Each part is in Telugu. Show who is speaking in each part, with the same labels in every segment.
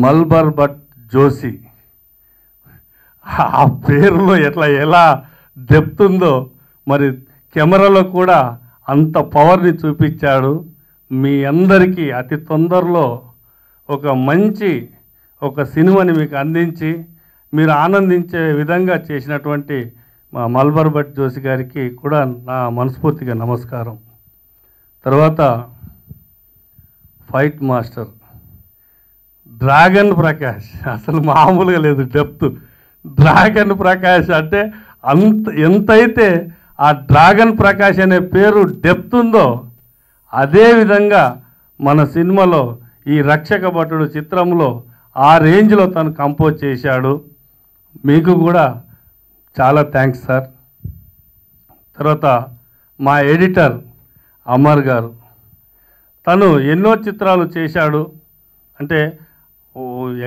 Speaker 1: మల్బర్ భట్ జోషి, ఆ పేరులో ఎలా డెప్త్ ఉందో మరి కెమెరాలో కూడా అంత పవర్ని చూపించాడు. మీ అందరికీ అతి తొందరలో ఒక మంచి సినిమాని మీకు అందించి మీరు ఆనందించే విధంగా చేసినటువంటి మా మల్బర్ భట్ జోషి గారికి కూడా నా మనస్ఫూర్తిగా నమస్కారం. తర్వాత ఫైట్ మాస్టర్ డ్రాగన్ ప్రకాష్, అసలు మామూలుగా లేదు డెప్త్. డ్రాగన్ ప్రకాష్ అంటే ఎంతైతే ఆ డ్రాగన్ ప్రకాష్ అనే పేరు డెప్త్ ఉందో అదేవిధంగా మన సినిమాలో ఈ రక్షక భటుడు చిత్రంలో ఆ రేంజ్లో తను కంపోజ్ చేశాడు. మీకు కూడా చాలా థ్యాంక్స్ సార్. తర్వాత మా ఎడిటర్ అమర్ గారు, తను ఎన్నో చిత్రాలు చేశాడు. అంటే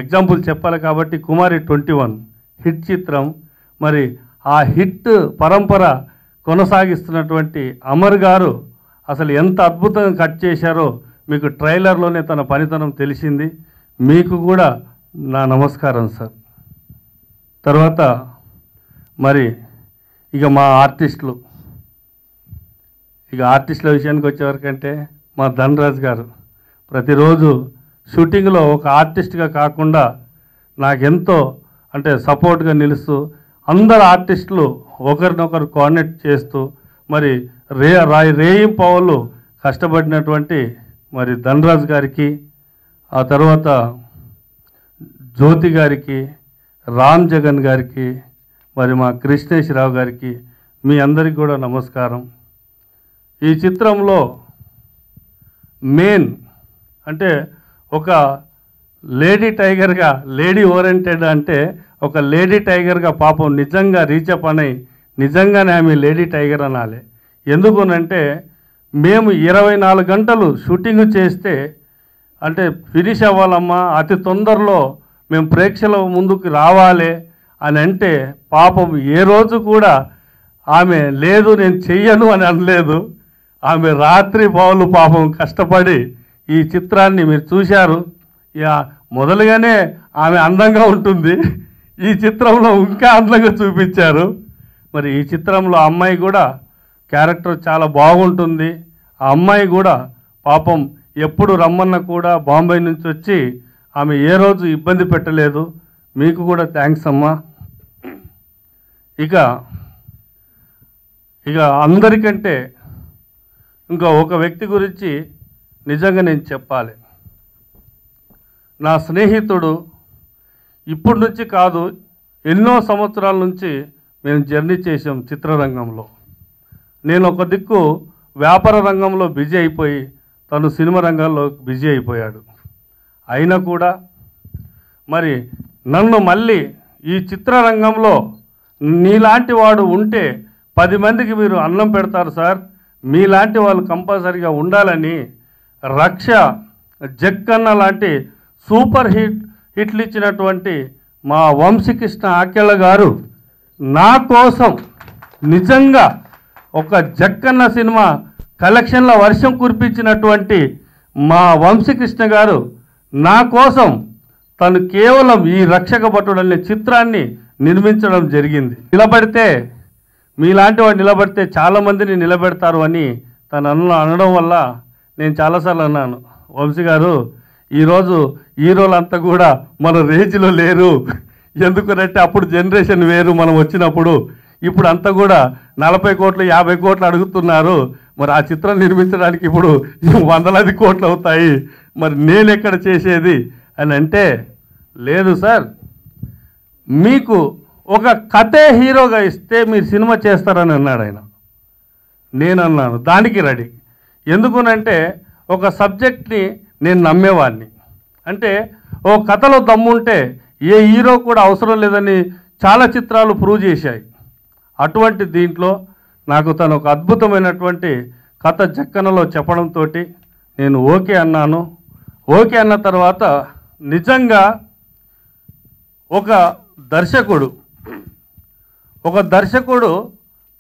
Speaker 1: ఎగ్జాంపుల్ చెప్పాలి కాబట్టి కుమారి 21 హిట్ చిత్రం. మరి ఆ హిట్ పరంపర కొనసాగిస్తున్నటువంటి అమర్ గారు అసలు ఎంత అద్భుతంగా కట్ చేశారో మీకు ట్రైలర్లోనే తన పనితనం తెలిసింది. మీకు కూడా నా నమస్కారం సార్. తర్వాత మరి ఇక మా ఆర్టిస్టుల విషయానికి వచ్చేవరకంటే మా ధనరాజ్ గారు ప్రతిరోజు షూటింగ్లో ఒక ఆర్టిస్ట్గా కాకుండా నాకెంతో అంటే సపోర్ట్గా నిలుస్తూ అందరు ఆర్టిస్టులు ఒకరినొకరు కోఆర్డినేట్ చేస్తూ మరి రేయింపవళ్ళు కష్టపడినటువంటి మరి ధనరాజ్ గారికి, ఆ తర్వాత జ్యోతి గారికి, రామ్ జగన్ గారికి, మరి మా కృష్ణేశ్వరరావు గారికి, మీ అందరికీ కూడా నమస్కారం. ఈ చిత్రంలో మెయిన్ అంటే ఒక లేడీ టైగర్గా, లేడీ ఓరియంటెడ్ అంటే ఒక లేడీ టైగర్గా పాపం నిజంగా రీచప్ అని నిజంగానే ఆమె లేడీ టైగర్ అనాలి. ఎందుకునంటే మేము 24 గంటలు షూటింగ్ చేస్తే అంటే ఫినిష్ అవ్వాలమ్మా, అతి తొందరలో మేము ప్రేక్షకుల ముందుకు రావాలి అని అంటే పాపం ఏ రోజు కూడా ఆమె లేదు నేను చెయ్యను అని అనలేదు. ఆమె రాత్రి పౌలు పాపం కష్టపడి ఈ చిత్రాన్ని మీరు చూశారు. మొదలుగానే ఆమె అందంగా ఉంటుంది, ఈ చిత్రంలో ఇంకా అందంగా చూపించారు. మరి ఈ చిత్రంలో అమ్మాయి కూడా క్యారెక్టర్ చాలా బాగుంటుంది. ఆ అమ్మాయి కూడా పాపం ఎప్పుడు రమ్మన్నా కూడా బాంబే నుంచి వచ్చి ఆమె ఏ రోజు ఇబ్బంది పెట్టలేదు. మీకు కూడా థ్యాంక్స్ అమ్మా. ఇక అందరికంటే ఇంకా ఒక వ్యక్తి గురించి నిజంగా నేను చెప్పాలి. నా స్నేహితుడు, ఇప్పటి నుంచి కాదు ఎన్నో సంవత్సరాల నుంచి మేము జర్నీ చేసాం చిత్రరంగంలో. నేను ఒక దిక్కు వ్యాపార రంగంలో బిజీ అయిపోయి తను సినిమా రంగంలో బిజీ అయిపోయాడు. అయినా కూడా మరి నన్ను మళ్ళీ ఈ చిత్రరంగంలో నీలాంటి వాడు ఉంటే 10 మందికి మీరు అన్నం పెడతారు సార్, మీలాంటి వాళ్ళు కంపల్సరీగా ఉండాలని రక్ష, జక్కన్న లాంటి సూపర్ హిట్లు ఇచ్చినటువంటి మా వంశీకృష్ణ ఆకెళ్ళ గారు నా కోసం నిజంగా ఒక జక్కన్న సినిమా కలెక్షన్ల వర్షం కురిపించినటువంటి మా వంశీకృష్ణ గారు నా కోసం తను కేవలం ఈ రక్షక భటుడు అనే చిత్రాన్ని నిర్మించడం జరిగింది. నిలబడితే మీలాంటి వాడు నిలబడితే చాలామందిని నిలబెడతారు అని తను అనడం వల్ల నేను చాలాసార్లు అన్నాను, వంశీ గారు ఈరోజు హీరోలంతా కూడా మన రేంజ్లో లేరు. ఎందుకంటే అప్పుడు జనరేషన్ వేరు, మనం వచ్చినప్పుడు. ఇప్పుడు అంతా కూడా 40 కోట్లు 50 కోట్లు అడుగుతున్నారు. మరి ఆ చిత్రం నిర్మించడానికి ఇప్పుడు 100 కోట్లు అవుతాయి. మరి నేను ఎక్కడ చేసేది అని అంటే, లేదు సార్, మీకు ఒక కథే హీరోగా ఇస్తే మీరు సినిమా చేస్తారని అన్నాడు ఆయన. నేను అన్నాను దానికి రెడీ. ఎందుకునంటే ఒక సబ్జెక్ట్ని నేను నమ్మేవాడిని. అంటే ఓ కథలో దమ్ముంటే ఏ హీరో కూడా అవసరం లేదని చాలా చిత్రాలు ప్రూవ్ చేశాయి. అటువంటి దీంట్లో నాకు తను ఒక అద్భుతమైనటువంటి కథ జక్కనలో చెప్పడంతో నేను ఓకే అన్నాను. ఓకే అన్న తర్వాత నిజంగా ఒక దర్శకుడు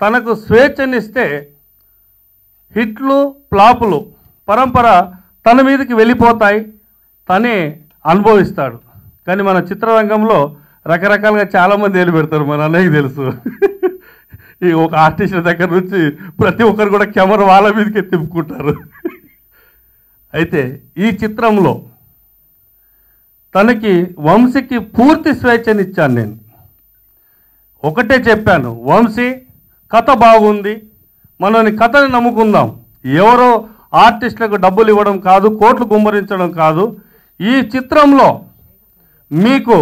Speaker 1: తనకు స్వేచ్ఛనిస్తే హిట్లు ఫ్లాపులు పరంపర తన మీదకి వెళ్ళిపోతాయి, తనే అనుభవిస్తాడు. కానీ మన చిత్రరంగంలో రకరకాలుగా చాలామంది ఏలు పెడతారు, మన అన్నయ్యకి తెలుసు. ఈ ఒక ఆర్టిస్ట్ దగ్గర నుంచి ప్రతి ఒక్కరు కూడా కెమెరా వాళ్ళ మీదకి తిప్పుకుంటారు. అయితే ఈ చిత్రంలో తనకి వంశీకి పూర్తి స్వేచ్ఛనిచ్చాను నేను. ఒకటే చెప్పాను, వంశీ కథ బాగుంది, మనని కథని నమ్ముకుందాం, ఎవరో ఆర్టిస్టులకు డబ్బులు ఇవ్వడం కాదు, కోట్లు గుమ్మరించడం కాదు. ఈ చిత్రంలో మీకు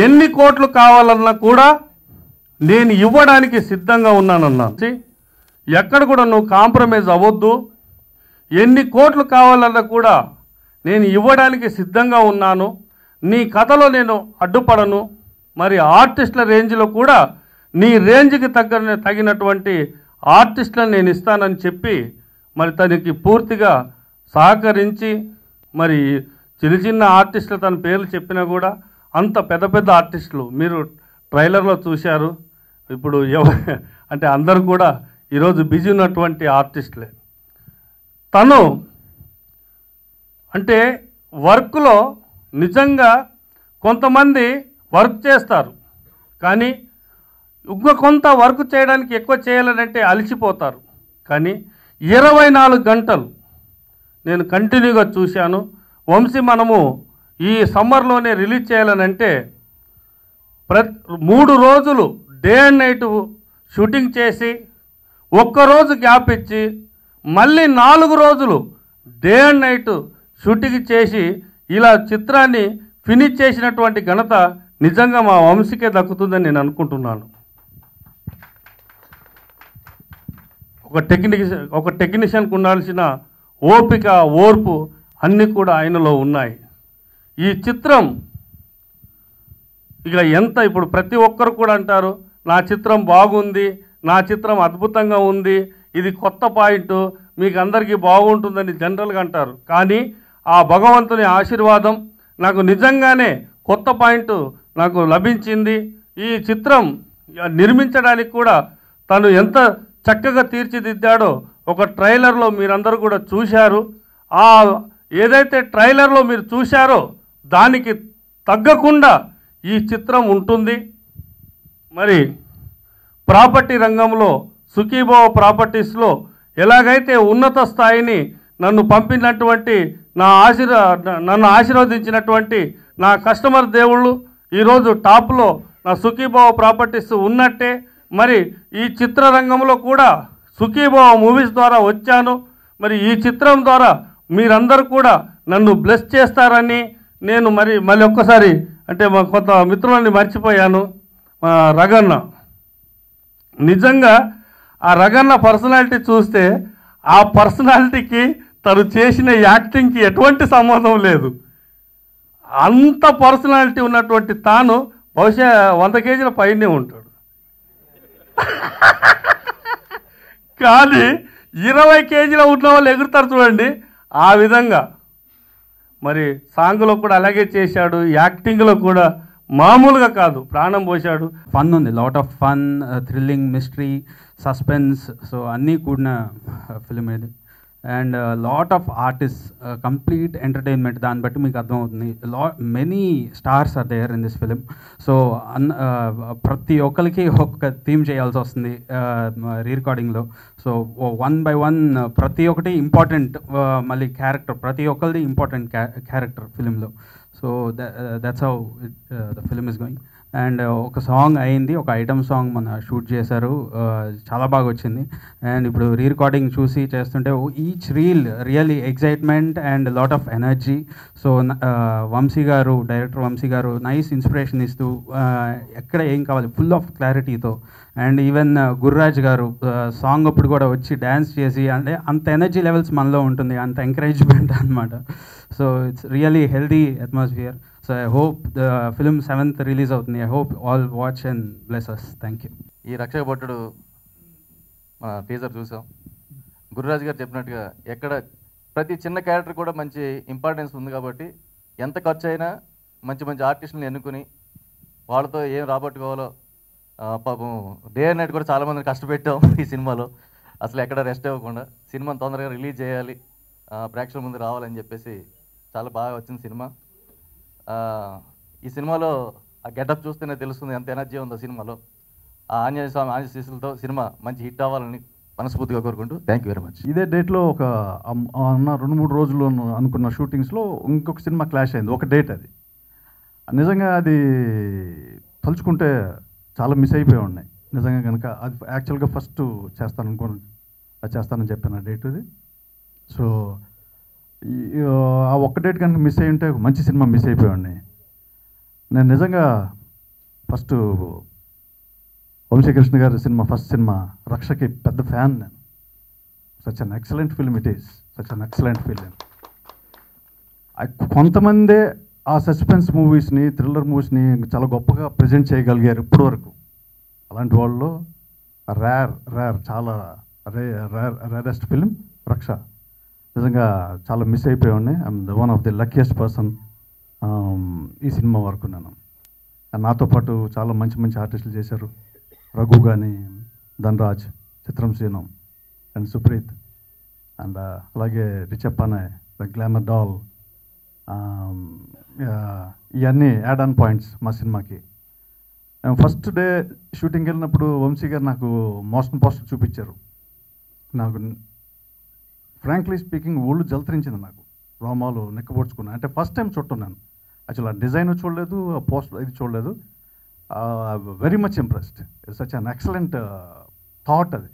Speaker 1: ఎన్ని కోట్లు కావాలన్నా కూడా నేను ఇవ్వడానికి సిద్ధంగా ఉన్నానన్నాను. ఎక్కడ కూడా నువ్వు కాంప్రమైజ్ అవ్వద్దు, ఎన్ని కోట్లు కావాలన్నా కూడా నేను ఇవ్వడానికి సిద్ధంగా ఉన్నాను, నీ కథలో నేను అడ్డుపడను, మరి ఆర్టిస్టుల రేంజ్లో కూడా నీ రేంజ్కి తగినటువంటి ఆర్టిస్టులను నేను ఇస్తానని చెప్పి మరి తనకి పూర్తిగా సహకరించి, మరి చిన్న చిన్న ఆర్టిస్టులు తన పేర్లు చెప్పినా కూడా అంత పెద్ద పెద్ద ఆర్టిస్టులు మీరు ట్రైలర్లో చూశారు. ఇప్పుడు అంటే అందరూ కూడా ఈరోజు బిజీ ఉన్నటువంటి ఆర్టిస్టులే. తను అంటే వర్క్లో నిజంగా కొంతమంది వర్క్ చేస్తారు, కానీ ఇంకా కొంత వర్క్ చేయడానికి ఎక్కువ చేయాలంటే అలసిపోతారు. కానీ 24 గంటలు నేను కంటిన్యూగా చూశాను. వంశీ మనము ఈ సమ్మర్లోనే రిలీజ్ చేయాలనంటే 3 రోజులు డే అండ్ నైట్ షూటింగ్ చేసి, ఒక్కరోజు గ్యాప్ ఇచ్చి మళ్ళీ 4 రోజులు డే అండ్ నైట్ షూటింగ్ చేసి ఇలా చిత్రాన్ని ఫినిష్ చేసినటువంటి ఘనత నిజంగా మా వంశీకే దక్కుతుందని నేను అనుకుంటున్నాను. ఒక టెక్నీషియన్కు ఉండాల్సిన ఓపిక, ఓర్పు అన్నీ కూడా ఆయనలో ఉన్నాయి. ఈ చిత్రం ఇక ఇప్పుడు ప్రతి ఒక్కరు కూడా అంటారు, నా చిత్రం బాగుంది, నా చిత్రం అద్భుతంగా ఉంది, ఇది కొత్త పాయింట్, మీకు అందరికీ బాగుంటుందని జనరల్గా అంటారు. కానీ ఆ భగవంతుని ఆశీర్వాదం నాకు నిజంగానే కొత్త పాయింట్ నాకు లభించింది. ఈ చిత్రం నిర్మించడానికి కూడా తను ఎంత చక్కగా తీర్చిదిద్దాడో ఒక ట్రైలర్లో మీరందరూ కూడా చూశారు. ఆ ఏదైతే ట్రైలర్లో మీరు చూశారో దానికి తగ్గకుండా ఈ చిత్రం ఉంటుంది. మరి ప్రాపర్టీ రంగంలో సుఖీభావ ప్రాపర్టీస్లో ఎలాగైతే ఉన్నత స్థాయిని నన్ను పంపినటువంటి నన్ను ఆశీర్వదించినటువంటి నా కస్టమర్ దేవుళ్ళు ఈరోజు టాప్లో నా సుఖీభావ ప్రాపర్టీస్ ఉన్నట్టే, మరి ఈ చిత్రరంగంలో కూడా సుఖీభావ మూవీస్ ద్వారా వచ్చాను. మరి ఈ చిత్రం ద్వారా మీరందరూ కూడా నన్ను బ్లెస్ చేస్తారని నేను మళ్ళీ ఒక్కసారి అంటే మా కొంత మిత్రులని మర్చిపోయాను. రగన్న, నిజంగా ఆ రగన్న పర్సనాలిటీ చూస్తే ఆ పర్సనాలిటీకి తను చేసిన యాక్టింగ్కి ఎటువంటి సంబంధం లేదు. అంత పర్సనాలిటీ ఉన్నటువంటి తాను బహుశా 100 కేజీల పైనే ఉంటాడు. కానీ 20 కేజీల ఉన్న వాళ్ళు ఎగురుతారు చూడండి, ఆ విధంగా మరి సాంగ్లో కూడా అలాగే చేశాడు, యాక్టింగ్లో కూడా మామూలుగా కాదు, ప్రాణం పోశాడు.
Speaker 2: ఫన్ ఉంది, lot of fun, thrilling, mystery, suspense, so అన్నీ కూడిన ఫిలిం ఇది. And lot of artist, complete entertainment, దాన్ని బట్టి మీకు అర్థమవుతుంది. Many stars are there in this film. So ప్రతి ఒక్కరికి ఒక్క థీమ్ చేయాల్సి వస్తుంది రీ రికార్డింగ్లో. సో 1 by 1 ప్రతి ఒక్కటి ఇంపార్టెంట్, మళ్ళీ క్యారెక్టర్ ప్రతి ఒక్కరిది ఇంపార్టెంట్ క్యారెక్టర్ ఫిలింలో. So that's how the film is going. And ఒక సాంగ్ అయింది, ఒక ఐటమ్ సాంగ్ మన షూట్ చేశారు, చాలా బాగా వచ్చింది. అండ్ ఇప్పుడు రీ రికార్డింగ్ చూసి చేస్తుంటే each reel really excitement and lot of energy. So Vamshi గారు, డైరెక్టర్ వంశీ గారు నైస్ ఇన్స్పిరేషన్ ఇస్తూ ఎక్కడ ఏం కావాలి ఫుల్ ఆఫ్ క్లారిటీతో. అండ్ ఈవెన్ గుర్రాజ్ గారు సాంగ్ అప్పుడు కూడా వచ్చి డ్యాన్స్ చేసి, అంటే అంత ఎనర్జీ లెవెల్స్ మనలో ఉంటుంది, అంత ఎంకరేజ్మెంట్ అనమాట. So it's really healthy atmosphere. So I hope the film 7th release అవుతుంది. I hope all watch and bless us. Thank you.
Speaker 3: ఈ రక్షక భటుడు మన టీజర్ చూసాం. గురురాజు గారు చెప్పినట్టుగా ఎక్కడ ప్రతి చిన్న క్యారెక్టర్ కూడా మంచి ఇంపార్టెన్స్ ఉంది కాబట్టి ఎంత ఖర్చు అయినా మంచి మంచి ఆర్టిస్టులను ఎన్నుకుని వాళ్ళతో ఏం రాబట్టుకోవాలో పాపం డే అండ్ నైట్ కూడా చాలామందిని కష్టపెట్టాం ఈ సినిమాలో. అసలు ఎక్కడ రెస్ట్ ఇవ్వకుండా సినిమాని తొందరగా రిలీజ్ చేయాలి, ప్రేక్షకుల ముందు రావాలని చెప్పేసి చాలా బాగా వచ్చింది సినిమా. ఈ సినిమాలో ఆ గెటప్ చూస్తేనే తెలుస్తుంది ఎంత ఎనర్జీ ఉందో సినిమాలో. ఆ ఆంజనేయ స్వామి ఆశీస్సులతో సినిమా మంచి హిట్ అవ్వాలని మనస్ఫూర్తిగా కోరుకుంటూ థ్యాంక్ యూ వెరీ మచ్.
Speaker 4: ఇదే డేట్లో ఒక అన్న 2-3 రోజుల్లో అనుకున్న షూటింగ్స్లో ఇంకొక సినిమా క్లాష్ అయింది. ఒక డేట్ అది నిజంగా అది తలుచుకుంటే చాలా మిస్ అయిపోయి ఉన్నాయి నిజంగా. కనుక అది యాక్చువల్గా ఫస్ట్ చేస్తానని చెప్పాను ఆ డేట్ ఇది. సో ఆ ఒక్క డేట్ కనుక మిస్ అయ్యి ఉంటే మంచి సినిమా మిస్ అయిపోయి ఉన్నాయి. నేను నిజంగా ఫస్ట్ వంశీకృష్ణ గారి సినిమా ఫస్ట్ సినిమా రక్షకి పెద్ద ఫ్యాన్ నేను. Such an excellent film it is, such an excellent film. కొంతమందే ఆ సస్పెన్స్ మూవీస్ని థ్రిల్లర్ మూవీస్ని చాలా గొప్పగా ప్రజెంట్ చేయగలిగారు ఇప్పటి వరకు. అలాంటి వాళ్ళు చాలా రేరెస్ట్ ఫిల్మ్ రక్ష. నిజంగా చాలా మిస్ అయిపోయి ఉన్నాయి. I'm the one of the luckiest person ఈ సినిమా వరకు. నాతో పాటు చాలా మంచి మంచి ఆర్టిస్టులు చేశారు. రఘు కానీ, ధనరాజ్, చిత్రం శ్రీను అండ్ సుప్రీత్ అండ్ అలాగే రిచప్పనే ద గ్లామర్ డాల్. ఇవన్నీ యాడ్ ఆన్ పాయింట్స్ మా సినిమాకి. ఫస్ట్ డే షూటింగ్కి వెళ్ళినప్పుడు వంశీ గారు నాకు మోషన్ పోస్టర్ చూపించారు. నాకు ఫ్రాంక్లీ స్పీకింగ్ ఒళ్ళు జలతరించింది. నాకు రోమాలు నెక్కబొడుచుకున్నాను. అంటే ఫస్ట్ టైం చూస్తున్నాను. యాక్చువల్ ఆ డిజైన్ చూడలేదు, ఆ పోస్టర్ ఇది చూడలేదు. Very much impressed. Such an excellent thought అది.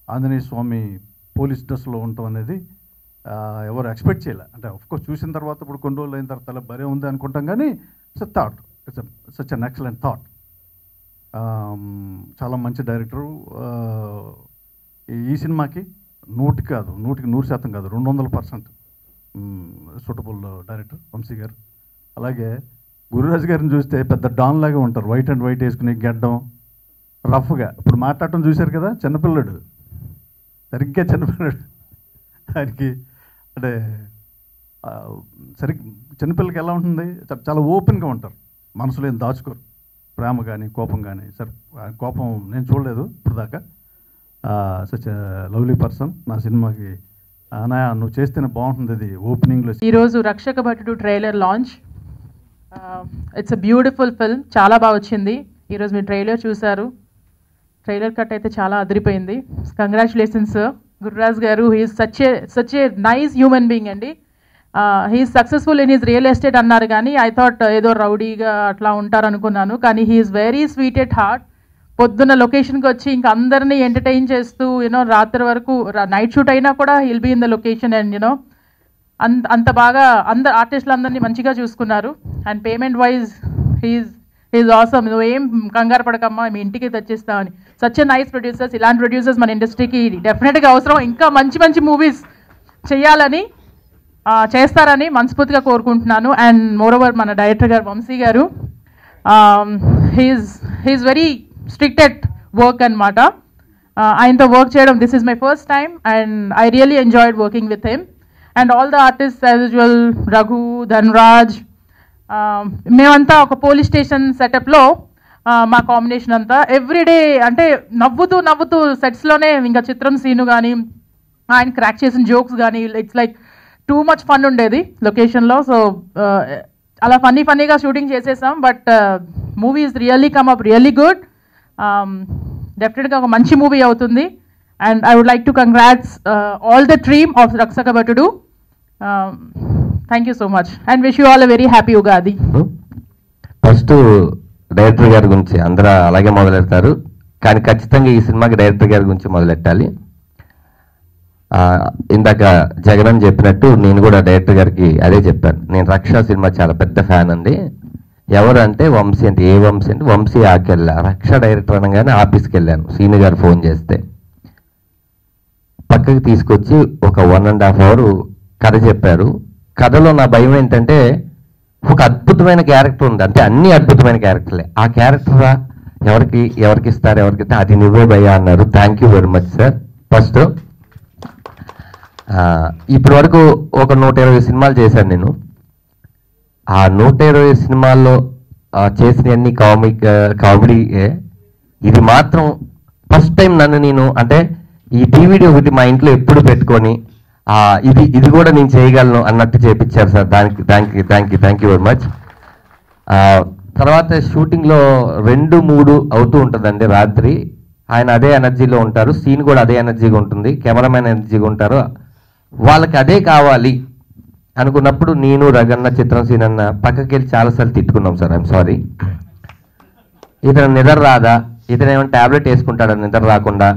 Speaker 4: ఆంజనేయ స్వామి పోలీస్ డ్రెస్లో ఉండటం అనేది ఎవరు ఎక్స్పెక్ట్ చేయలే. అంటే ఆఫ్కోర్స్ చూసిన తర్వాత ఇప్పుడు కొన్ని రోజులు అయిన తర్వాత భలే ఉంది అనుకుంటాం, కానీ it's thought, it's such an excellent thought. చాలా మంచి డైరెక్టరు. ఈ సినిమాకి 100% కాదు, 100% కాదు, 200% సూటబుల్ డైరెక్టర్ వంశీ గారు. అలాగే గురురాజ్ గారిని చూస్తే పెద్ద డాన్ లాగా ఉంటారు. వైట్ అండ్ వైట్ వేసుకుని గెడ్డం రఫ్గా. ఇప్పుడు మాట్లాడటం చూశారు కదా, చిన్నపిల్లడు, సరిగ్గా చిన్నపిల్లడు. ఆయనకి అంటే చిన్నపిల్లకి ఎలా ఉంటుంది, చాలా ఓపెన్గా ఉంటారు. మనసులో ఏం దాచుకోరు. ప్రేమ కానీ కోపం కానీ. సరే కోపం నేను చూడలేదు ఇప్పుడు దాకా. Such lovely person. నా సినిమాకి అన్నయ్య నువ్వు చేస్తేనే బాగుంటుంది అది ఓపెనింగ్లో.
Speaker 5: ఈరోజు Rakshaka Bhatudu trailer launch. It's a beautiful film. చాలా బాగా వచ్చింది. ఈరోజు మీరు ట్రైలర్ చూశారు. ట్రైలర్ కట్ అయితే చాలా అదిరిపోయింది. Congratulations Gururaj garu. He is such a nice human being అండి. He is successful in his real estate అన్నారు, కానీ ఐ థాట్ ఏదో రౌడీగా అట్లా ఉంటారు అనుకున్నాను. కానీ he's very sweet at heart. పొద్దున్న లొకేషన్కి వచ్చి ఇంకా అందరినీ ఎంటర్టైన్ చేస్తూ రాత్రి వరకు నైట్ షూట్ అయినా కూడా he'll be in the location and అంత బాగా అందరు ఆర్టిస్టులు అందరినీ మంచిగా చూసుకున్నారు. And payment wise he is awesome. నువ్వు ఏం కంగారు పడకమ్మా, మీ ఇంటికి తెచ్చిస్తామని. Such a nice producers. ఇలాంటి ప్రొడ్యూసర్స్ మన ఇండస్ట్రీకి డెఫినెట్గా అవసరం. ఇంకా మంచి మంచి మూవీస్ చేయాలని చేస్తారని మనస్ఫూర్తిగా కోరుకుంటున్నాను. అండ్ మోర్ ఓవర్ మన డైరెక్టర్ గారు వంశీ గారు he's very strict at work అనమాట. ఆయనతో వర్క్ చేయడం this is my first time and I really enjoyed working with him. And all the artist as usual, Raghu, Dhanraj, మేమంతా ఒక పోలీస్ స్టేషన్ సెటప్లో మా కాంబినేషన్ అంతా ఎవ్రీడే అంటే నవ్వుతూ సెట్స్లోనే. ఇంకా చిత్రం సీను కానీ ఆయన క్రాక్ చేసిన జోక్స్ కానీ it's like too much fun ఉండేది లొకేషన్లో. సో అలా ఫన్నీగా షూటింగ్ చేసేసాం. But movie is really come up really good. డెఫినెట్గా ఒక మంచి మూవీ అవుతుంది. And I would like to congrats all the team of Rakshaka Bhatudu. Thank you so much and wish you all a very happy Ugadi.
Speaker 6: First director గారి గురించి అందరూ అలాగే మొదలెడతారు, కానీ ఖచ్చితంగా ఈ సినిమాకి డైరెక్టర్ గారి గురించి మొదలెట్టాలి. ఇందాక జగన్ చెప్పినట్టు నేను కూడా డైరెక్టర్ గారికి అదే చెప్పాను. నేను రక్ష సినిమా చాలా పెద్ద ఫ్యాన్ అండి. ఎవరు అంటే వంశీ. అంటే ఏ వంశీ అంటే వంశీ ఆకెళ్ళ. రక్ష డైరెక్టర్ అనగానే ఆఫీస్కి వెళ్ళాను. సీను గారు ఫోన్ చేస్తే పక్కకి తీసుకొచ్చి ఒక 1.5 hours కథ చెప్పారు. కథలో నా భయం ఏంటంటే ఒక అద్భుతమైన క్యారెక్టర్ ఉంది, అంటే అన్ని అద్భుతమైన క్యారెక్టర్లే. ఆ క్యారెక్టరా ఎవరికి ఇస్తారు, ఎవరికిస్తే అది నువ్వే భయ్యా అన్నారు. Thank you very much sir. First ఇప్పటి వరకు ఒక 120 సినిమాలు చేశాను నేను. ఆ 120 సినిమాల్లో చేసినవన్నీ కామెడీ. ఇది మాత్రం ఫస్ట్ టైం నన్ను నేను అంటే ఈ DVD ఒకటి మా ఇంట్లో ఎప్పుడు పెట్టుకొని ఇది కూడా నేను చేయగలను అన్నట్టు చేపించారు sir. Thank you very much. తర్వాత షూటింగ్లో 2-3 అవుతూ ఉంటుందండి రాత్రి. ఆయన అదే ఎనర్జీలో ఉంటారు, సీన్ కూడా అదే ఎనర్జీగా ఉంటుంది, కెమెరామెన్ ఎనర్జీగా ఉంటారు. వాళ్ళకి అదే కావాలి అనుకున్నప్పుడు నేను రగన్న చిత్రం సీన్ అన్న పక్కకి వెళ్ళి చాలాసార్లు తిట్టుకున్నాం సార్. ఐఎమ్ సారీ, ఇతను నిద్ర రాదా, ఇతను ఏమైనా ట్యాబ్లెట్ వేసుకుంటాడా నిద్ర రాకుండా.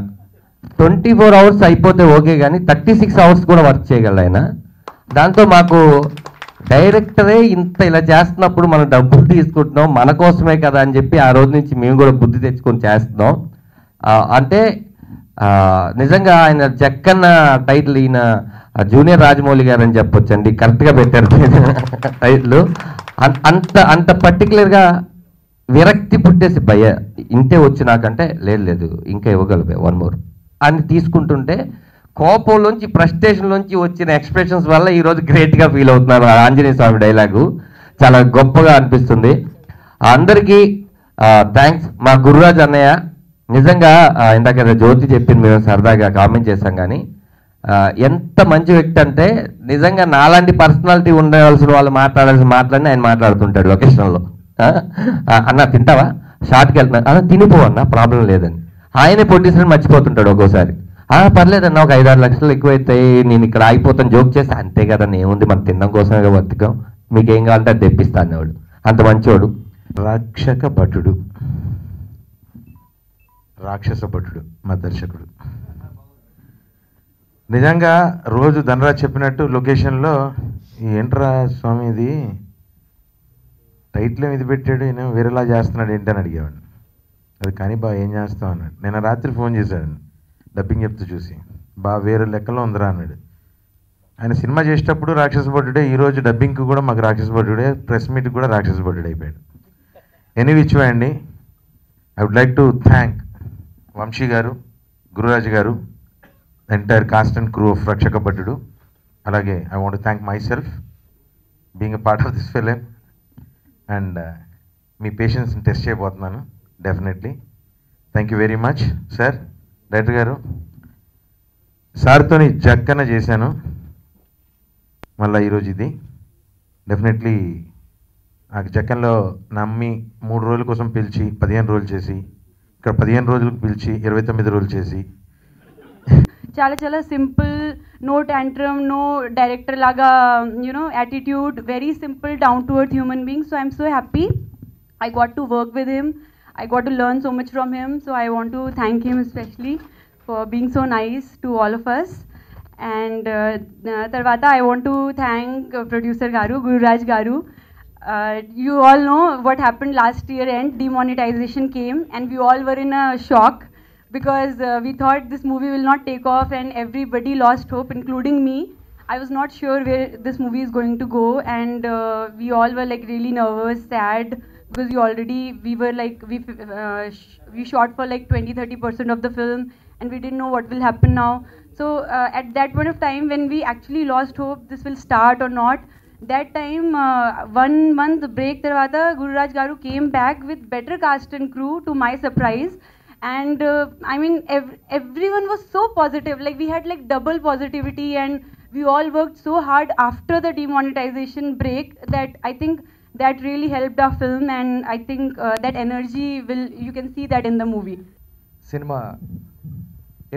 Speaker 6: 24 అవర్స్ అయిపోతే ఓకే, కానీ 36 అవర్స్ కూడా వర్క్ చేయగలడు ఆయన. దాంతో మాకు డైరెక్టరే ఇంత ఇలా చేస్తున్నప్పుడు మనం డబ్బులు తీసుకుంటున్నాం, మన కోసమే కదా అని చెప్పి ఆ రోజు నుంచి మేము కూడా బుద్ధి తెచ్చుకొని చేస్తున్నాం. అంటే నిజంగా ఆయన జక్కన్న టైటిల్ ఈయన జూనియర్ రాజమౌళి గారు అని చెప్పొచ్చండి, కరెక్ట్గా పెట్టారు టైటిల్. అంత పర్టికులర్గా విరక్తి పుట్టేసి భయ ఇంతే వచ్చి నాకంటే లేదు ఇంకా ఇవ్వగలిపే 1 more అని తీసుకుంటుంటే కోపంలోంచి ఫ్రస్ట్రేషన్లోంచి వచ్చిన ఎక్స్ప్రెషన్స్ వల్ల ఈరోజు గ్రేట్గా ఫీల్ అవుతున్నారు. ఆంజనేయ స్వామి డైలాగు చాలా గొప్పగా అనిపిస్తుంది. అందరికీ థ్యాంక్స్. మా గురురాజ్ అన్నయ్య నిజంగా ఇందాక జ్యోతి చెప్పింది, మేము సరదాగా కామెంట్ చేశాం, కానీ ఎంత మంచి వ్యక్తి అంటే నిజంగా నాలాంటి పర్సనాలిటీ ఉండవలసిన వాళ్ళు మాట్లాడిన ఆయన మాట్లాడుతుంటాడు లొకేషన్లో. అన్న తింటావా, షార్ట్కి వెళ్తున్నా, అన్న తినిపో అన్న ప్రాబ్లం లేదని. ఆయనే ప్రొడ్యూసర్ మర్చిపోతుంటాడు ఒక్కోసారి. పర్లేదన్న ఒక 5-6 లక్షలు ఎక్కువైతాయి, నేను ఇక్కడ ఆగిపోతాను జోక్ చేస్తే, అంతే కదా ఏముంది మనం తినడం కోసమే బతికాం, మీకేం కావాలంటే అది తెప్పిస్తా అన్నవాడు. అంత మంచివాడు.
Speaker 7: రాక్షస భటుడు మా దర్శకుడు. నిజంగా రోజు ధనరాజ్ చెప్పినట్టు లొకేషన్లో ఏంట్రా స్వామి ఇది టైటిల్ ఇది పెట్టాడు, ఈయన వేరేలా చేస్తున్నాడు ఏంటని అడిగేవాడిని. అది కానీ బా ఏం చేస్తావు అన్నాడు. నేను రాత్రి ఫోన్ చేశాడు డబ్బింగ్ చెప్తూ చూసి, బా వేరే లెక్కలో ఉందిరా అన్నాడు. ఆయన సినిమా చేసేటప్పుడు రాక్షస భటుడే, ఈరోజు డబ్బింగ్కి కూడా మాకు రాక్షస భటుడే, ప్రెస్ మీట్కి కూడా రాక్షస భటుడు అయిపోయాడు. ఎనీవిచ్ వే అండి, I would like to thank Vamsi garu, Gururaj garu, entire cast and crew of Rakshaka Bhatudu. అలాగే I want to thank myself being a part of this film. And మీ పేషెన్స్ని టెస్ట్ చేయబోతున్నాను definitely. Thank you very much sir. Director garu, సార్తోని జక్కన చేశాను, మళ్ళీ ఈరోజు ఇది. డెఫినెట్లీ నాకు జక్కన్లో నమ్మి 3 రోజుల కోసం పిలిచి 15 రోజులు చేసి, ఇక్కడ 15 రోజులకు పిలిచి 29 రోజులు చేసి,
Speaker 8: చాలా చాలా simple, no tantrum, no director laga attitude, very simple, down to earth human being. So I'm so happy I got to work with him, I got to learn so much from him. So I want to thank him especially for being so nice to all of us. And tarvata I want to thank producer garu, Gururaj garu. You all know what happened last year end, demonetization came and we all were in a shock because we thought this movie will not take off and everybody lost hope, including me. I was not sure where this movie is going to go, and we all were like really nervous, sad, because we shot for like 20-30% of the film and we didn't know what will happen now. So at that point of time when we actually lost hope this will start or not, that time 1 month break tarvata Gururaj garu came back with better cast and crew to my surprise. And I mean everyone was so positive, like we had like double positivity and we all worked so hard after the demonetization break that I think that really helped our film, and I think that energy you can see that in the movie.
Speaker 9: Cinema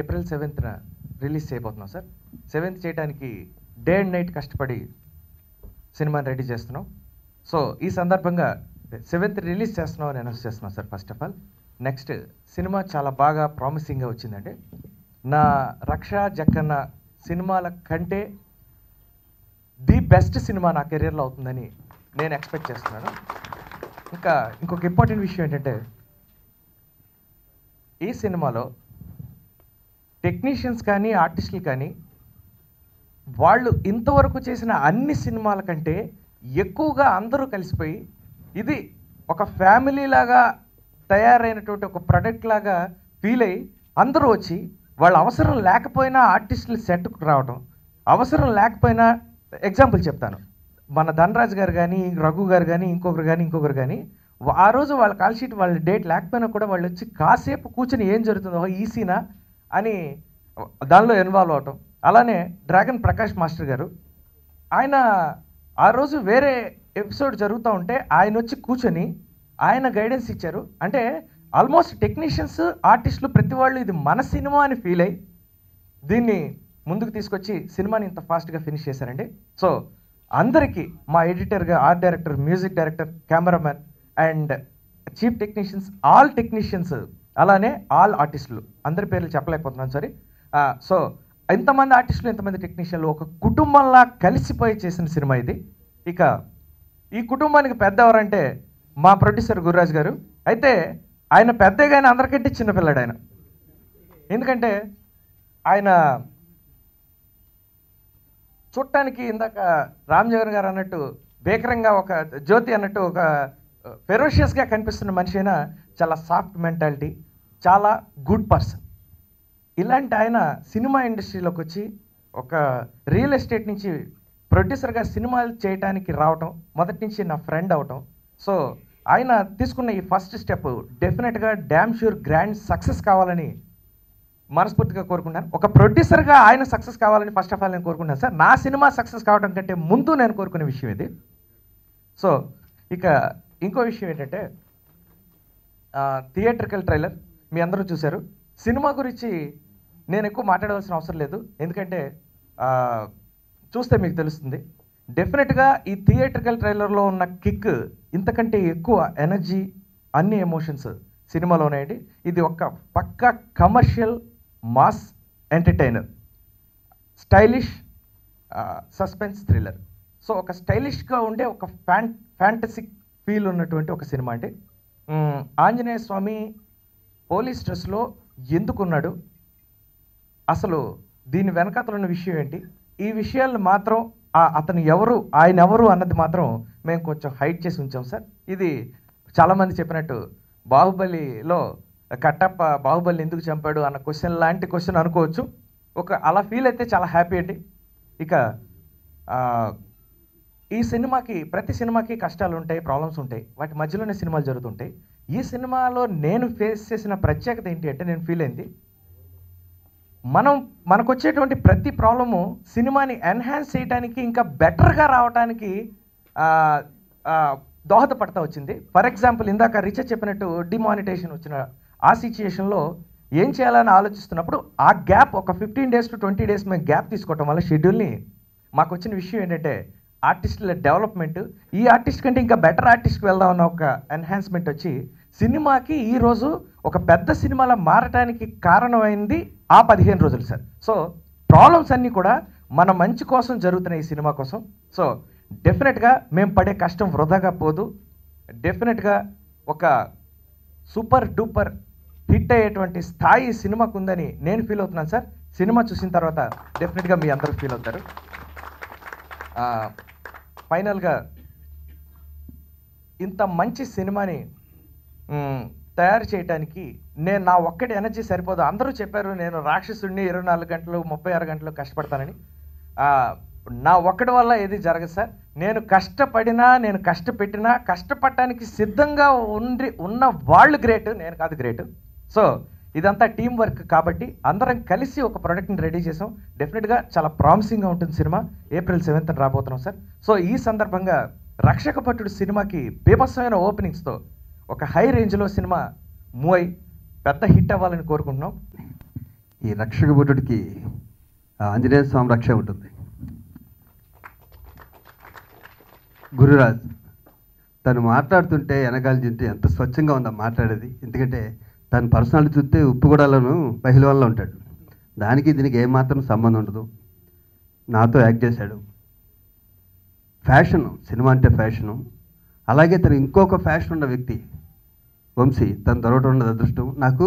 Speaker 9: April 7th release చేయబోతున్నాం సార్. 7th చేయడానికి డే అండ్ నైట్ కష్టపడి సినిమాని రెడీ చేస్తున్నాం. సో ఈ సందర్భంగా 7th రిలీజ్ చేస్తున్నాం అని అనౌన్స్ చేస్తున్నాం sir. First of all next cinema చాలా బాగా ప్రామిసింగ్గా వచ్చిందండి. నా రక్ష జక్కన్న సినిమాల కంటే ది బెస్ట్ సినిమా నా కెరియర్లో అవుతుందని నేను ఎక్స్పెక్ట్ చేస్తున్నాను. ఇంకా ఇంకొక ఇంపార్టెంట్ విషయం ఏంటంటే ఈ సినిమాలో టెక్నీషియన్స్ కానీ ఆర్టిస్టులు కానీ వాళ్ళు ఇంతవరకు చేసిన అన్ని సినిమాల కంటే ఎక్కువగా అందరూ కలిసిపోయి ఇది ఒక ఫ్యామిలీ లాగా తయారైనటువంటి ఒక ప్రొడక్ట్ లాగా ఫీల్ అయ్యి అందరూ వచ్చి వాళ్ళ అవసరం లేకపోయినా ఆర్టిస్టులు సెట్కు రావడం, అవసరం లేకపోయినా ఎగ్జాంపుల్ చెప్తాను, మన ధనరాజ్ గారు కానీ రఘు గారు కానీ ఇంకొకరు కానీ ఆ రోజు వాళ్ళ కాల్ షీట్ వాళ్ళ డేట్ లేకపోయినా కూడా వాళ్ళు వచ్చి కాసేపు కూర్చొని ఏం జరుగుతుందో ఈసీనా అని దానిలో ఇన్వాల్వ్ అవటం. అలానే డ్రాగన్ ప్రకాష్ మాస్టర్ గారు, ఆయన ఆ రోజు వేరే ఎపిసోడ్ జరుగుతూ ఉంటే ఆయన వచ్చి కూర్చొని ఆయన గైడెన్స్ ఇచ్చారు. అంటే ఆల్మోస్ట్ టెక్నీషియన్స్, ఆర్టిస్టులు ప్రతి వాళ్ళు ఇది మన సినిమా అని ఫీల్ అయ్యి దీన్ని ముందుకు తీసుకొచ్చి సినిమాని ఇంత ఫాస్ట్గా ఫినిష్ చేశారండి. సో అందరికీ మా ఎడిటర్గా, art director, music director, cameraman and chief technicians, all technicians, అలానే ఆల్ ఆర్టిస్టులు, అందరి పేర్లు చెప్పలేకపోతున్నాను సారీ. సో ఇంతమంది ఆర్టిస్టులు, ఇంతమంది టెక్నీషియన్లు ఒక కుటుంబంలా కలిసిపోయి చేసిన సినిమా ఇది. ఇక ఈ కుటుంబానికి పెద్ద ఎవరంటే మా ప్రొడ్యూసర్ గురురాజ్ గారు. అయితే ఆయన పెద్దగానే అందరికంటే చిన్నపిల్లాడు ఆయన. ఎందుకంటే ఆయన చూడటానికి ఇందాక రామ్ జగన్ గారు అన్నట్టు భీకరంగా, ఒక జ్యోతి అన్నట్టు ఒక ఫెరోషియస్గా కనిపిస్తున్న మనిషి అయినా చాలా సాఫ్ట్ మెంటాలిటీ, చాలా గుడ్ పర్సన్. ఇలాంటి ఆయన సినిమా ఇండస్ట్రీలోకి వచ్చి ఒక రియల్ ఎస్టేట్ నుంచి ప్రొడ్యూసర్గా సినిమాలు చేయడానికి రావటం, మొదటి నుంచి నా ఫ్రెండ్ అవటం. సో ఆయన తీసుకున్న ఈ ఫస్ట్ స్టెప్ డెఫినెట్గా డ్యామ్ షూర్ గ్రాండ్ సక్సెస్ కావాలని మనస్ఫూర్తిగా కోరుకుంటాను. ఒక ప్రొడ్యూసర్గా ఆయన సక్సెస్ కావాలని ఫస్ట్ ఆఫ్ ఆల్ నేను కోరుకుంటాను సార్. నా సినిమా సక్సెస్ కావడం కంటే ముందు నేను కోరుకునే విషయం ఇది. సో ఇక ఇంకో విషయం ఏంటంటే థియేట్రికల్ ట్రైలర్ మీ అందరూ చూశారు. సినిమా గురించి నేను ఎక్కువ మాట్లాడవలసిన అవసరం లేదు, ఎందుకంటే చూస్తే మీకు తెలుస్తుంది. డెఫినెట్గా ఈ థియేట్రికల్ ట్రైలర్లో ఉన్న కిక్ ఇంతకంటే ఎక్కువ ఎనర్జీ, అన్ని ఎమోషన్స్ సినిమాలో ఉన్నాయండి. ఇది ఒక పక్కా commercial mass entertainer, stylish suspense thriller. So ఒక స్టైలిష్గా ఉండే ఒక ఫ్యాంటసిక్ ఫీల్ ఉన్నటువంటి ఒక సినిమా అండి. ఆంజనేయ స్వామి పోలీస్ డ్రెస్లో ఎందుకున్నాడు, అసలు దీని వెనకాతల ఉన్న విషయం ఏంటి, ఈ విషయాలను మాత్రం అతను ఎవరు, ఆయన ఎవరు అన్నది మాత్రం మేము కొంచెం హైడ్ చేసి ఉంచాం సార్. ఇది చాలామంది చెప్పినట్టు బాహుబలిలో కట్టప్ప బాహుబలి ఎందుకు చంపాడు అన్న క్వశ్చన్ లాంటి క్వశ్చన్ అనుకోవచ్చు. ఒక అలా ఫీల్ అయితే చాలా హ్యాపీ అండి. ఇక ఈ సినిమాకి, ప్రతి సినిమాకి కష్టాలు ఉంటాయి, ప్రాబ్లమ్స్ ఉంటాయి, వాటి మధ్యలోనే సినిమాలు జరుగుతుంటాయి. ఈ సినిమాలో నేను ఫేస్ చేసిన ప్రత్యేకత ఏంటి అంటే, నేను ఫీల్ అయింది మనకు వచ్చేటువంటి ప్రతి ప్రాబ్లము సినిమాని ఎన్హాన్స్ చేయడానికి, ఇంకా బెటర్గా రావడానికి దోహదపడతా వచ్చింది. ఫర్ ఎగ్జాంపుల్ ఇందాక రిచర్డ్ చెప్పినట్టు డిమానిటైజేషన్ వచ్చిన ఆ సిచ్యుయేషన్లో ఏం చేయాలని ఆలోచిస్తున్నప్పుడు ఆ గ్యాప్ ఒక 15 days to 20 days మేము గ్యాప్ తీసుకోవటం వల్ల షెడ్యూల్ని, మాకు వచ్చిన విషయం ఏంటంటే ఆర్టిస్టుల డెవలప్మెంట్, ఈ ఆర్టిస్ట్ కంటే ఇంకా బెటర్ ఆర్టిస్ట్కి వెళ్దాం అన్న ఒక ఎన్హాన్స్మెంట్ వచ్చి సినిమాకి ఈరోజు ఒక పెద్ద సినిమాలా మారటానికి కారణమైంది ఆ 15 రోజులు సార్. సో ప్రాబ్లమ్స్ అన్నీ కూడా మన మంచి కోసం జరుగుతున్నాయి ఈ సినిమా కోసం. సో డెఫినెట్గా మేము పడే కష్టం వృధాగా పోదు. డెఫినెట్గా ఒక సూపర్ డూపర్ హిట్ అయ్యేటువంటి స్థాయి సినిమాకు ఉందని నేను ఫీల్ అవుతున్నాను సార్. సినిమా చూసిన తర్వాత డెఫినెట్గా మీ అందరూ ఫీల్ అవుతారు. ఫైనల్గా ఇంత మంచి సినిమాని తయారు చేయడానికి నేను నా ఒక్కటి ఎనర్జీ సరిపోదు. అందరూ చెప్పారు నేను రాక్షసుడిని 24 గంటలు 36 గంటలు కష్టపడతానని. నా ఒక్కడి వల్ల ఏది జరగదు సార్. నేను కష్టపడినా, నేను కష్టపెట్టినా, కష్టపడటానికి సిద్ధంగా ఉన్న వాళ్ళు గ్రేట్, నేను కాదు గ్రేట్. సో ఇదంతా టీం వర్క్ కాబట్టి అందరం కలిసి ఒక ప్రోడక్ట్ని రెడీ చేసాం. డెఫినెట్గా చాలా ప్రామిసింగ్గా ఉంటుంది సినిమా. April 7th రాబోతున్నాం సార్. సో ఈ సందర్భంగా రక్షక భటుడు సినిమాకి బీభత్సమైన ఓపెనింగ్స్తో ఒక హై రేంజ్లో సినిమా మూవ్ అయి పెద్ద హిట్ అవ్వాలని కోరుకుంటున్నాం.
Speaker 10: ఈ రక్షక భటుడికి ఆంజనేయ స్వామి రక్ష ఉంటుంది. గురురాజ్ తను మాట్లాడుతుంటే వెనకాల తింటే ఎంత స్వచ్ఛంగా ఉందా మాట్లాడేది. ఎందుకంటే తన పర్సనాలిటీ చూస్తే ఉప్పుగూడలోను పహిల్వాన్లో ఉంటాడు. దానికి దీనికి ఏమాత్రం సంబంధం ఉండదు. నాతో యాక్ట్ చేశాడు. ఫ్యాషను, సినిమా అంటే ఫ్యాషను. అలాగే తను ఇంకొక ఫ్యాషన్ ఉన్న వ్యక్తి వంశీ, తను దొరకటం ఉన్నది అదృష్టం. నాకు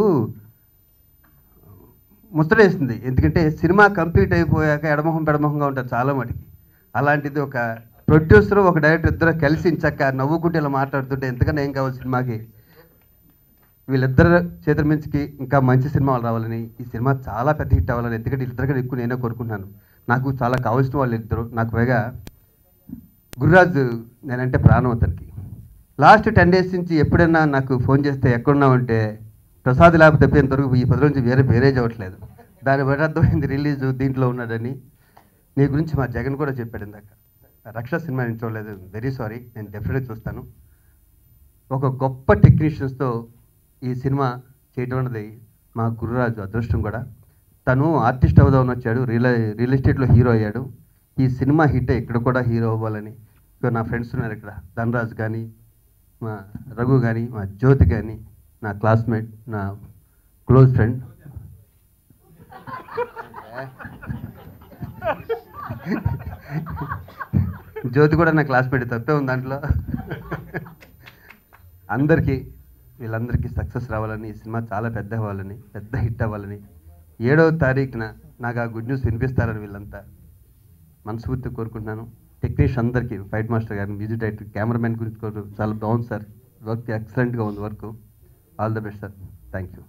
Speaker 10: ముచ్చటేసింది, ఎందుకంటే సినిమా కంప్లీట్ అయిపోయాక ఎడమొహం పెడమొహంగా ఉంటారు చాలా మటుకి. అలాంటిది ఒక ప్రొడ్యూసర్, ఒక డైరెక్టర్ ఇద్దరు కలిసి ఇంచక్క నవ్వుకుంటే ఇలా మాట్లాడుతుంటే ఎంతకన్నా ఏం కావాలి సినిమాకి. వీళ్ళిద్దరు చేతుల మించికి ఇంకా మంచి సినిమాలు రావాలని, ఈ సినిమా చాలా పెద్ద హిట్ అవ్వాలని, ఎందుకంటే వీళ్ళిద్దరికన్నా ఎక్కువ నేనే కోరుకుంటున్నాను. నాకు చాలా కావాల్సిన వాళ్ళు ఇద్దరు. నాకు పైగా గురురాజు నేనంటే ప్రాణం అతనికి. లాస్ట్ 10 days నుంచి ఎప్పుడైనా నాకు ఫోన్ చేస్తే ఎక్కడున్నామంటే ప్రసాద్ ల్యాబ్ తప్పేంతవరకు ఈ 10 నుంచి వేరే చదవట్లేదు. దాన్ని బట్టి అర్థమైంది రిలీజ్ దీంట్లో ఉన్నాడని. నీ గురించి మా జగన్ కూడా చెప్పాడు ఇందాక. రక్ష సినిమా నేను చూడలేదు, వెరీ సారీ. నేను డెఫినెట్గా చూస్తాను. ఒక గొప్ప టెక్నీషియన్స్తో ఈ సినిమా చేయటం అనేది మా గురురాజు అదృష్టం కూడా. తను ఆర్టిస్ట్ అవుదామని వచ్చాడు, రియల్ ఎస్టేట్లో హీరో అయ్యాడు. ఈ సినిమా హిట్ ఇక్కడ కూడా హీరో అవ్వాలని. ఇక్కడ నా ఫ్రెండ్స్ ఉన్నారు, ఇక్కడ ధనరాజ్ కానీ, మా రఘు కానీ, మా జ్యోతి కానీ, నా క్లాస్మేట్, నా క్లోజ్ ఫ్రెండ్. జ్యోతి కూడా నా క్లాస్మేట్, తప్పే ఉంది దాంట్లో. అందరికీ వీళ్ళందరికీ సక్సెస్ రావాలని, ఈ సినిమా చాలా పెద్ద అవ్వాలని, పెద్ద హిట్ అవ్వాలని, 7వ తారీఖున నాకు ఆ గుడ్ న్యూస్ వినిపిస్తారని వీళ్ళంతా మనస్ఫూర్తిగా కోరుకుంటున్నాను. టెక్నీషియన్ అందరికీ, ఫైట్ మాస్టర్ గారిని, మ్యూజిక్ డైరెక్టర్, కెమెరామెన్ గురించి చాలా బాగుంది సార్, వర్క్ ఎక్సలెంట్గా ఉంది work. All the best sir, thank you.